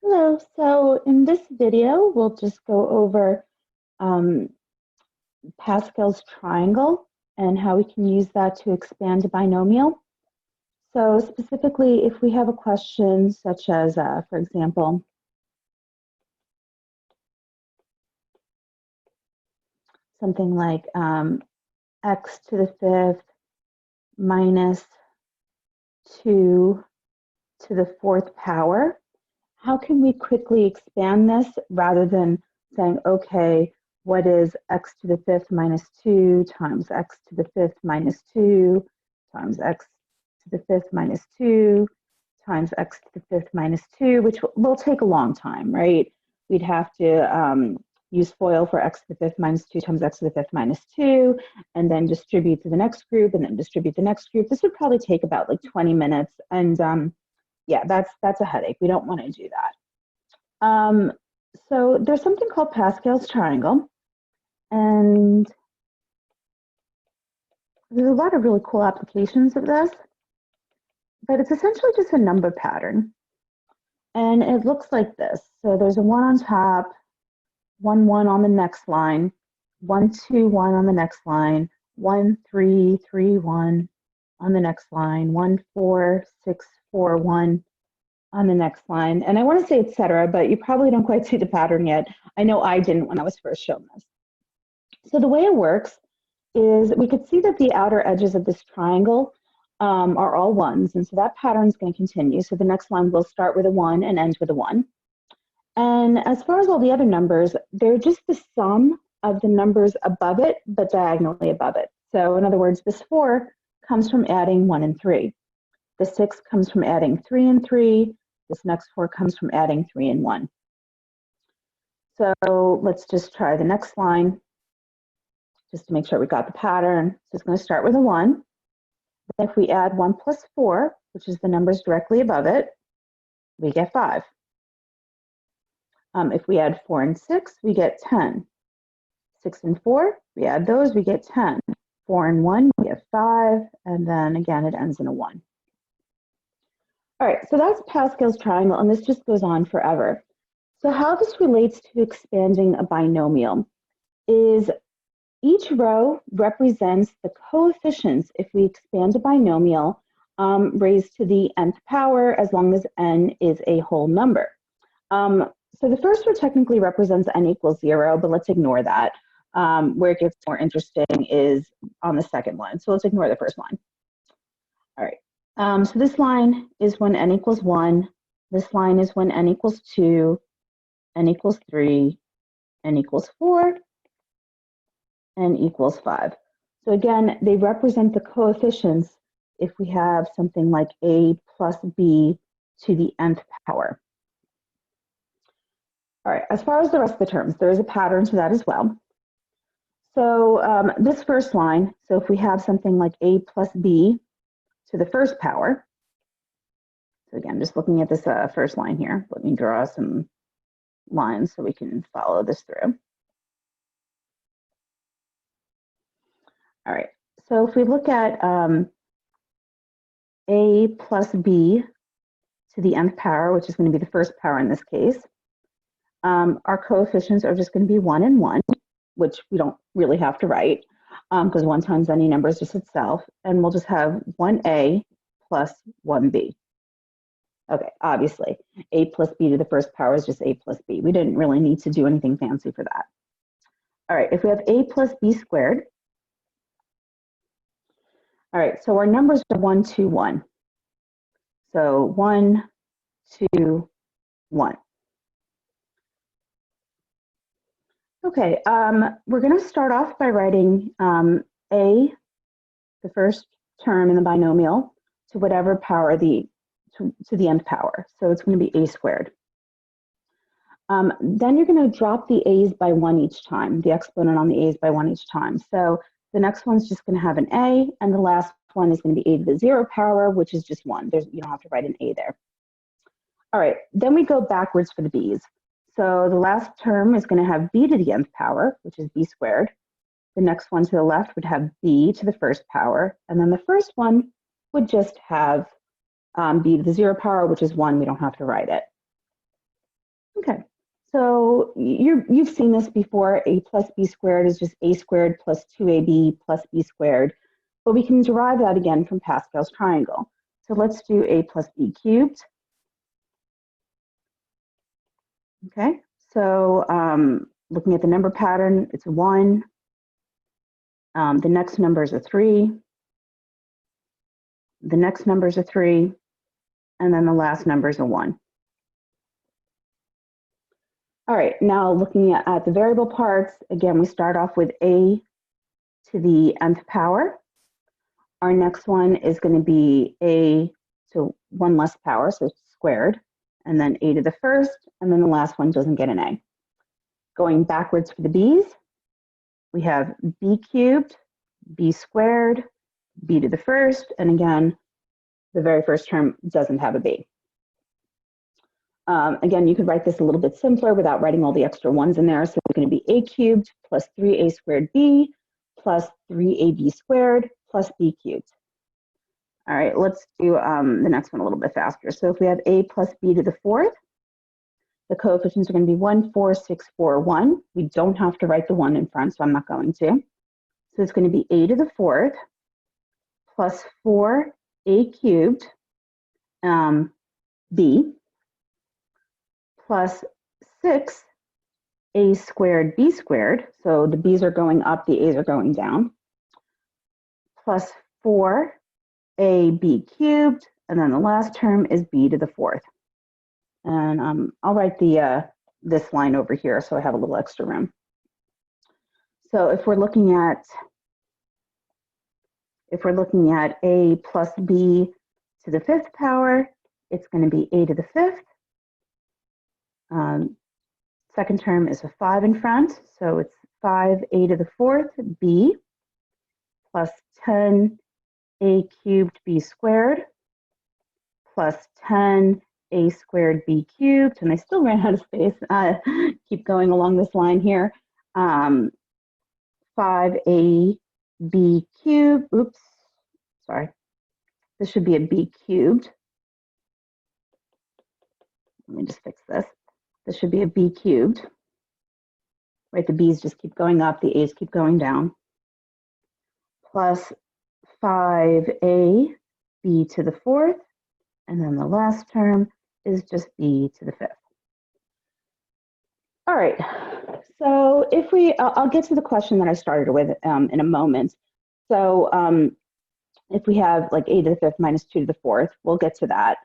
Hello, so in this video, we'll just go over um, Pascal's triangle and how we can use that to expand a binomial. So specifically, if we have a question such as, for example, something like x to the fifth minus 2 to the fourth power, how can we quickly expand this rather than saying, okay, what is x to the fifth minus 2 times x to the fifth minus 2 times x to the fifth minus 2 times x to the fifth minus 2, which will take a long time, right? We'd have to use FOIL for x to the fifth minus 2 times x to the fifth minus 2, and then distribute to the next group, and then distribute the next group. This would probably take about like 20 minutes, and yeah, that's a headache. We don't want to do that. So there's something called Pascal's triangle, and there's a lot of really cool applications of this, but it's essentially just a number pattern. And it looks like this. So there's a 1 on top, 1, 1 on the next line, 1, 2, 1 on the next line, 1, 3, 3, 1 on the next line, 1, 4, 6, 4, 1 on the next line. And I want to say etc., but you probably don't quite see the pattern yet. I know I didn't when I was first shown this. So the way it works is we could see that the outer edges of this triangle are all ones, and so that pattern is going to continue. So the next line will start with a 1 and end with a 1. And as far as all the other numbers, they're just the sum of the numbers above it, but diagonally above it. So in other words, this 4 comes from adding 1 and 3. The 6 comes from adding 3 and 3. This next 4 comes from adding 3 and 1. So let's just try the next line, just to make sure we got the pattern. So it's going to start with a 1. Then if we add 1 plus 4, which is the numbers directly above it, we get 5. If we add 4 and 6, we get 10. 6 and 4, we add those, we get 10. 4 and 1, we get 5, and then again it ends in a 1. All right, so that's Pascal's triangle, and this just goes on forever. So how this relates to expanding a binomial is each row represents the coefficients if we expand a binomial raised to the nth power as long as n is a whole number. So the first row technically represents n equals 0, but let's ignore that. Where it gets more interesting is on the second line. So let's ignore the first line. All right. So this line is when n equals 1. This line is when n equals 2, n equals 3, n equals 4, n equals 5. So again, they represent the coefficients if we have something like a plus b to the nth power. All right, as far as the rest of the terms, there is a pattern to that as well. So this first line, so if we have something like a plus b to the first power, so again, just looking at this first line here, let me draw some lines so we can follow this through. All right, so if we look at a plus b to the nth power, which is going to be the first power in this case, our coefficients are just going to be 1 and 1, which we don't really have to write because 1 times any number is just itself, and we'll just have 1a plus 1b. Okay, obviously, a plus b to the first power is just a plus b. We didn't really need to do anything fancy for that. All right, if we have a plus b squared, all right, so our numbers are 1, 2, 1. So 1, 2, 1. Okay, we're going to start off by writing a, the first term in the binomial, to whatever power to the nth power. So it's going to be a squared. Then you're going to drop the a's by 1 each time, the exponent on the a's by 1 each time. So the next one's just going to have an a, and the last one is going to be a to the 0 power, which is just 1. You don't have to write an a there. All right, then we go backwards for the b's. So the last term is going to have b to the nth power, which is b squared. The next one to the left would have b to the first power, and then the first one would just have b to the 0 power, which is 1. We don't have to write it. Okay, so you've seen this before. A plus b squared is just a squared plus 2ab plus b squared, but we can derive that again from Pascal's triangle. So let's do a plus b cubed. Okay, so looking at the number pattern, it's 1. The next number is a 3. The next number is a 3. And then the last number is a 1. All right, now looking at the variable parts, again, we start off with a to the nth power. Our next one is going to be a to 1 less power, so it's squared, and then a to the first, and then the last one doesn't get an a. Going backwards for the b's, we have b cubed, b squared, b to the first, and again, the very first term doesn't have a b. Again, you could write this a little bit simpler without writing all the extra ones in there. So it's going to be a cubed plus 3a squared b plus 3ab squared plus b cubed. All right, let's do the next one a little bit faster. So if we have a plus b to the fourth, the coefficients are going to be 1, 4, 6, 4, 1. We don't have to write the 1 in front, so I'm not going to. So it's going to be a to the fourth plus 4a cubed b plus 6a squared b squared, so the b's are going up, the a's are going down, plus 4ab cubed, and then the last term is b to the fourth. And I'll write this line over here so I have a little extra room. So if we're looking at a plus b to the fifth power, it's going to be a to the fifth. Second term is a 5 in front, so it's 5a to the fourth b plus 10a cubed b squared plus 10a squared b cubed, and I still ran out of space. Keep going along this line here. 5ab cubed, oops, sorry. This should be a b cubed. Let me just fix this. This should be a b cubed, right? The b's just keep going up, the a's keep going down, plus 5a b to the fourth, and then the last term is just b to the fifth. All right, so if I'll get to the question that I started with in a moment. So if we have like a to the fifth minus 2 to the fourth, we'll get to that.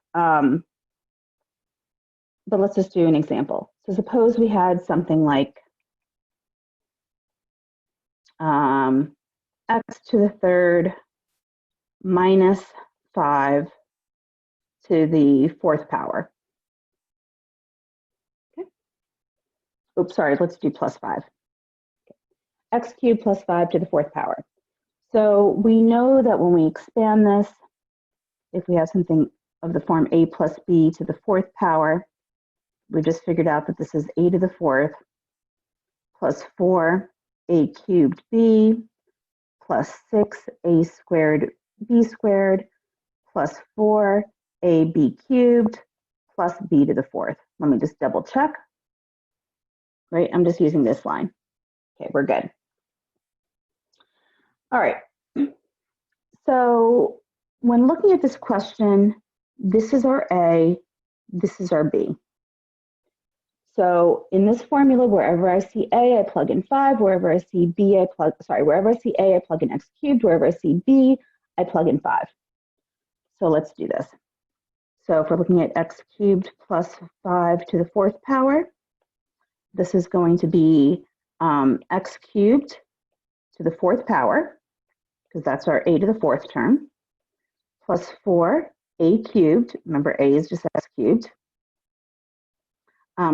But let's just do an example. So suppose we had something like x to the third minus 5 to the fourth power. Okay. Oops, sorry, let's do plus 5. X cubed plus 5 to the fourth power. So we know that when we expand this, if we have something of the form a plus b to the fourth power, we just figured out that this is a to the fourth plus 4a cubed b plus 6a squared b squared plus 4ab cubed plus b to the fourth. Let me just double check. Right, I'm just using this line. Okay, we're good. All right. So when looking at this question, this is our a, this is our b. So in this formula, wherever I see a, I plug in 5. Wherever I see b, wherever I see a, I plug in x cubed. Wherever I see b, I plug in 5. So let's do this. So if we're looking at x cubed plus 5 to the fourth power, this is going to be x cubed to the fourth power, because that's our a to the fourth term, plus 4a cubed, remember a is just x cubed,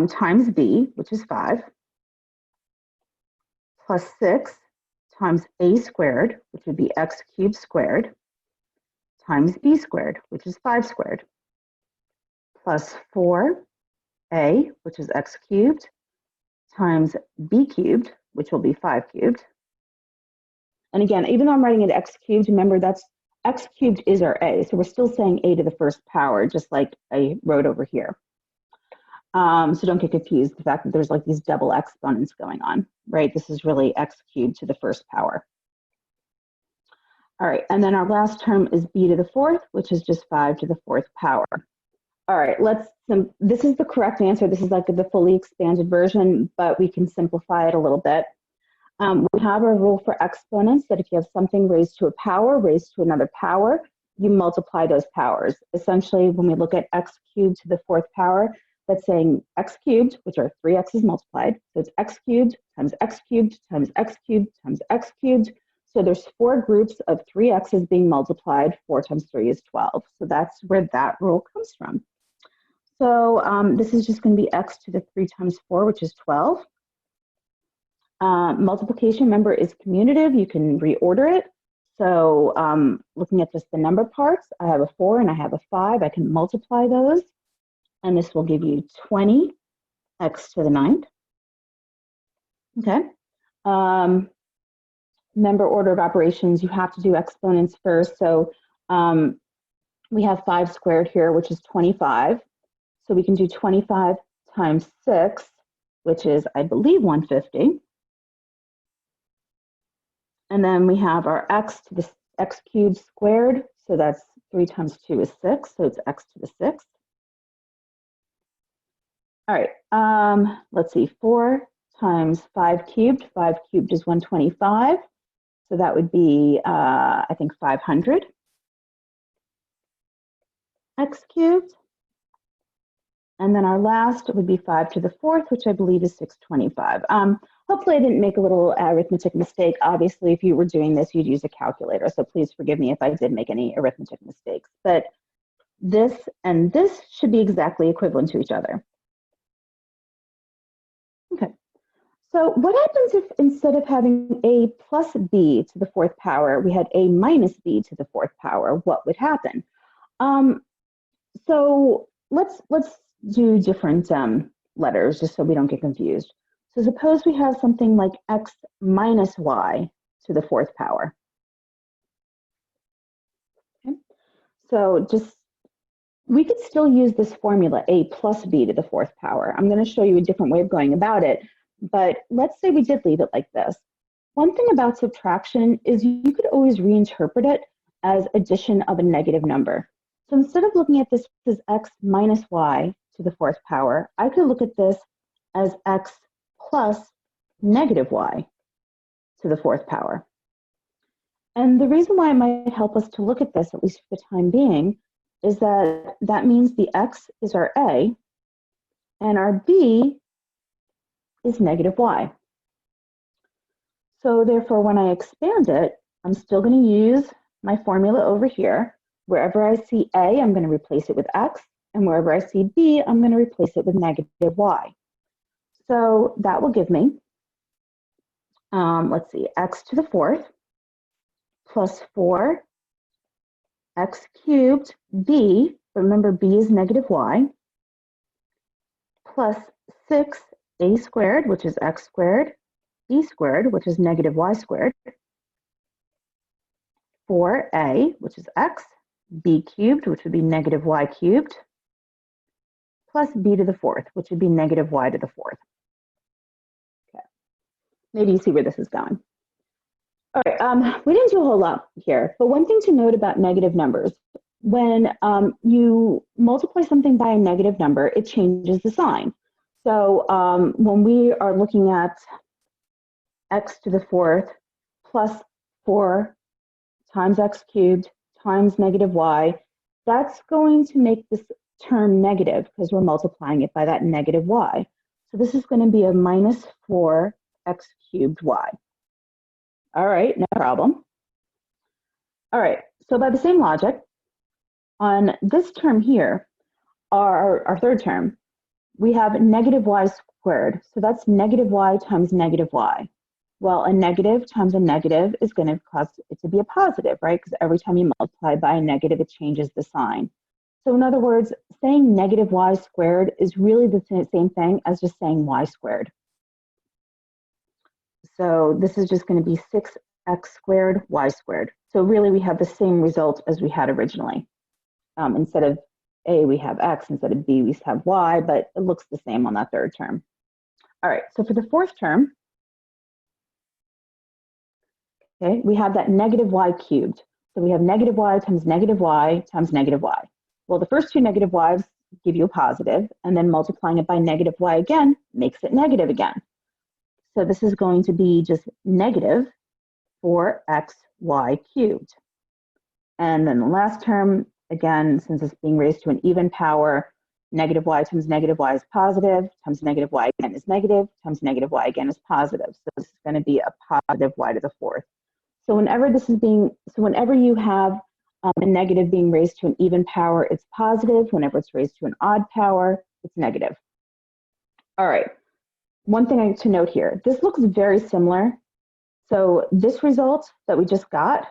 times b, which is 5, plus 6 times a squared, which would be x cubed squared, times b squared, which is 5 squared, plus 4a, which is x cubed, times b cubed, which will be 5 cubed. And again, even though I'm writing it x cubed, remember that's x cubed is our a, so we're still saying a to the first power, just like I wrote over here. So don't get confused, the fact that there's like these double exponents going on, right? This is really x cubed to the first power. All right, and then our last term is b to the fourth, which is just 5 to the fourth power. All right, this is the correct answer. This is like the fully expanded version, but we can simplify it a little bit. We have a rule for exponents that if you have something raised to a power, raised to another power, you multiply those powers. Essentially, when we look at x cubed to the fourth power, that's saying x cubed, which are 3x's multiplied. So it's x cubed times x cubed times x cubed times x cubed. So there's 4 groups of 3x's being multiplied. 4 times 3 is 12. So that's where that rule comes from. So this is just going to be x to the 3 times 4, which is 12. Multiplication, remember, is commutative. You can reorder it. So looking at just the number parts, I have a 4 and I have a 5. I can multiply those. And this will give you 20 x to the 9th. Okay. Remember, order of operations, you have to do exponents first. So we have 5 squared here, which is 25. So we can do 25 times 6, which is, I believe, 150. And then we have our x to the x cubed squared. So that's 3 times 2 is 6. So it's x to the 6th. All right, let's see, 4 times 5 cubed. 5 cubed is 125. So that would be, I think, 500 x cubed. And then our last would be 5 to the 4th, which I believe is 625. Hopefully I didn't make a little arithmetic mistake. Obviously, if you were doing this, you'd use a calculator. So please forgive me if I did make any arithmetic mistakes. But this and this should be exactly equivalent to each other. Okay. So what happens if instead of having a plus b to the 4th power, we had a minus b to the 4th power? What would happen? So let's do different letters just so we don't get confused. So suppose we have something like x minus y to the 4th power. Okay. So we could still use this formula, a plus b to the 4th power. I'm going to show you a different way of going about it, but let's say we did leave it like this. One thing about subtraction is you could always reinterpret it as addition of a negative number. So instead of looking at this as x minus y to the 4th power, I could look at this as x plus negative y to the 4th power. And the reason why it might help us to look at this, at least for the time being, is that means the x is our a, and our b is negative y. So therefore, when I expand it, I'm still going to use my formula over here. Wherever I see a, I'm going to replace it with x, and wherever I see b, I'm going to replace it with negative y. So that will give me, let's see, x to the 4th plus 4 x cubed b, remember b is negative y, plus 6a squared, which is x squared, b squared, which is negative y squared, 4a, which is x, b cubed, which would be negative y cubed, plus b to the 4th, which would be negative y to the 4th. Okay. Maybe you see where this is going. All right, we didn't do a whole lot here, but one thing to note about negative numbers, when you multiply something by a negative number, it changes the sign. So when we are looking at x to the 4th plus 4 times x cubed times negative y, that's going to make this term negative because we're multiplying it by that negative y. So this is going to be a minus 4x cubed y. All right, no problem. All right, so by the same logic, on this term here, our third term, we have negative y squared. So that's negative y times negative y. Well, a negative times a negative is going to cause it to be a positive, right? Because every time you multiply by a negative, it changes the sign. So in other words, saying negative y squared is really the same thing as just saying y squared. So this is just going to be 6x squared, y squared. So really we have the same result as we had originally. Instead of A, we have X. Instead of B, we have Y, but it looks the same on that third term. All right, so for the fourth term, okay, we have that negative Y cubed. So we have negative Y times negative Y times negative Y. Well, the first two negative Y's give you a positive, and then multiplying it by negative Y again makes it negative again. So this is going to be just negative 4xy cubed. And then the last term, again, since it's being raised to an even power, negative y times negative y is positive, times negative y again is negative, times negative y again is positive. So this is going to be a positive y to the fourth. So whenever you have a negative being raised to an even power, it's positive. Whenever it's raised to an odd power, it's negative. All right. One thing I need to note here, this looks very similar. So this result that we just got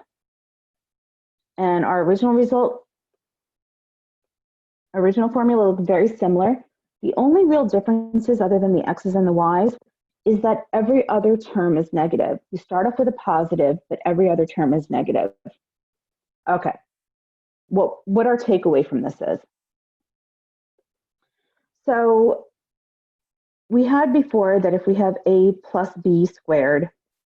and our original formula look very similar. The only real differences other than the x's and the y's is that every other term is negative. You start off with a positive, but every other term is negative. Okay, what our takeaway from this is. So we had before that if we have a plus b squared,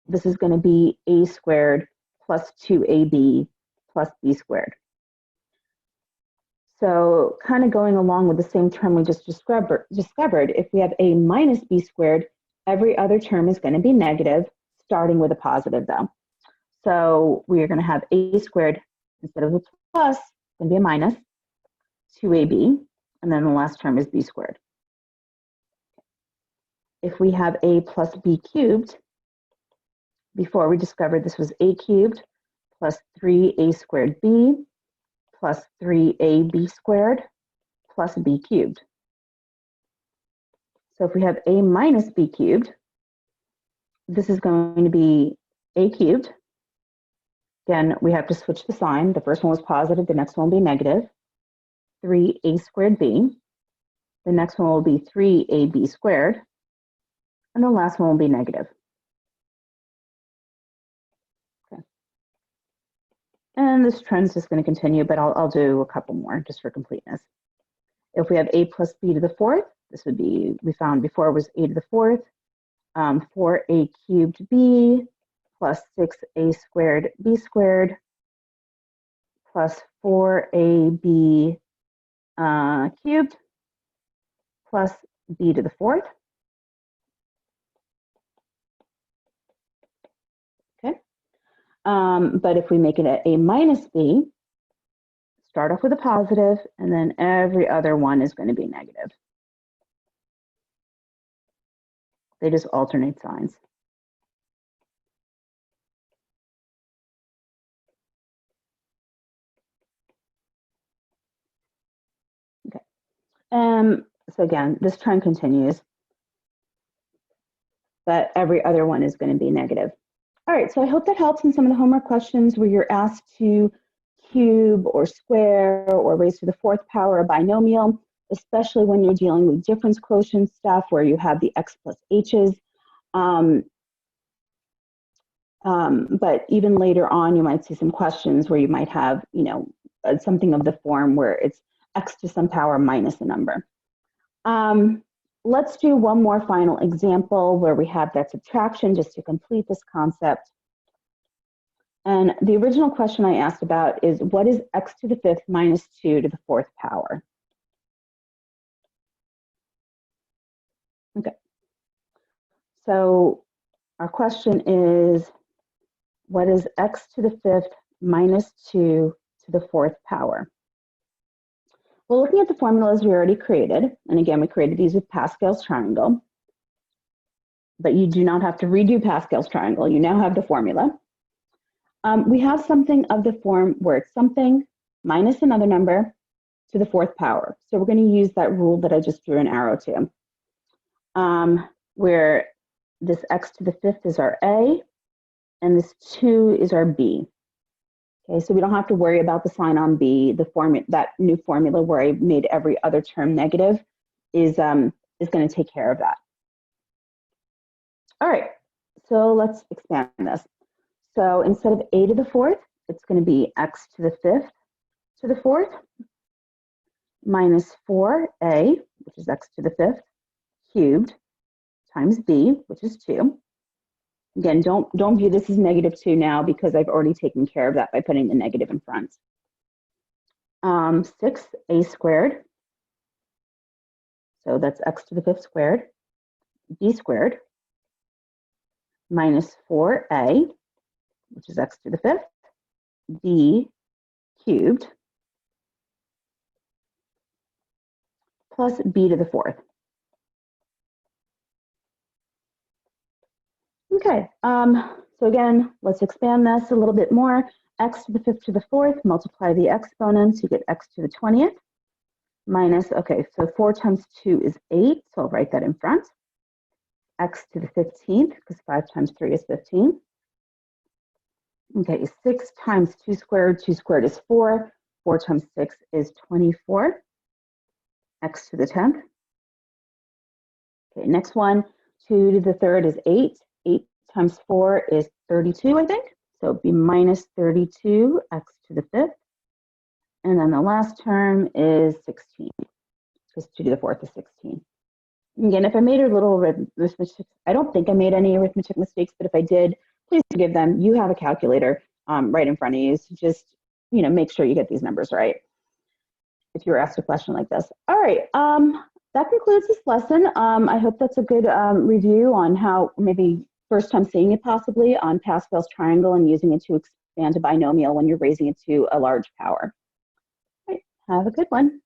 this is going to be a squared plus 2ab plus b squared. So kind of going along with the same term we just discovered, if we have a minus b squared, every other term is going to be negative, starting with a positive though. So we are going to have a squared instead of a plus, it's going to be a minus 2ab, and then the last term is b squared. If we have a plus b cubed, before we discovered this was a cubed plus 3a squared b plus 3ab squared plus b cubed. So if we have a minus b cubed, this is going to be a cubed. Again, we have to switch the sign. The first one was positive, the next one will be negative. 3a squared b. The next one will be 3ab squared. And the last one will be negative. Okay. And this trend is just going to continue, but I'll do a couple more just for completeness. If we have a plus b to the fourth, this would be, we found before was a to the fourth, 4a cubed b plus 6a squared b squared plus 4ab cubed plus b to the fourth. Okay. But if we make it a minus b, start off with a positive, and then every other one is going to be negative. They just alternate signs. Okay. So again, this trend continues, but every other one is going to be negative. All right, so I hope that helps in some of the homework questions where you're asked to cube or square or raise to the fourth power a binomial, especially when you're dealing with difference quotient stuff where you have the x plus h's. But even later on, you might see some questions where you might have, something of the form where it's x to some power minus a number. Let's do one more final example where we have that subtraction just to complete this concept. And the original question I asked about is, what is x to the fifth minus 2 to the fourth power? Okay. So our question is, what is x to the fifth minus 2 to the fourth power? Well, looking at the formulas we already created, and again, we created these with Pascal's triangle, but you do not have to redo Pascal's triangle. You now have the formula. We have something of the form where it's something minus another number to the fourth power. So we're going to use that rule that I just drew an arrow to, where this x to the fifth is our a, and this 2 is our b. Okay, so we don't have to worry about the sign on b. That new formula where I made every other term negative is going to take care of that. All right, so let's expand this. So instead of a to the fourth, it's going to be x to the fifth to the fourth. minus 4a, which is x to the 5th, cubed times b, which is 2. Again, don't view this as -2 now because I've already taken care of that by putting the negative in front. 6a squared, so that's x to the 5th squared, b squared, minus 4a, which is x to the 5th, b cubed, plus b to the 4th. Okay, so again, let's expand this a little bit more. X to the 5th to the 4th, multiply the exponents, you get x to the 20th, minus, okay, so 4 times 2 is 8, so I'll write that in front. X to the 15th, because 5 times 3 is 15. Okay, 6 times 2 squared is 4. 4 times 6 is 24. X to the 10th. Okay, next one, 2 to the 3rd is 8. 8 times 4 is 32, I think. So it'd be minus 32, x to the 5th. And then the last term is 16, because 2 to the 4th is 16. Again, if I made a little arithmetic, I don't think I made any arithmetic mistakes, but if I did, please forgive them. You have a calculator right in front of you, so just make sure you get these numbers right if you're asked a question like this. All right, that concludes this lesson. I hope that's a good review on how maybe first time seeing it possibly on Pascal's triangle and using it to expand a binomial when you're raising it to a large power. All right, have a good one.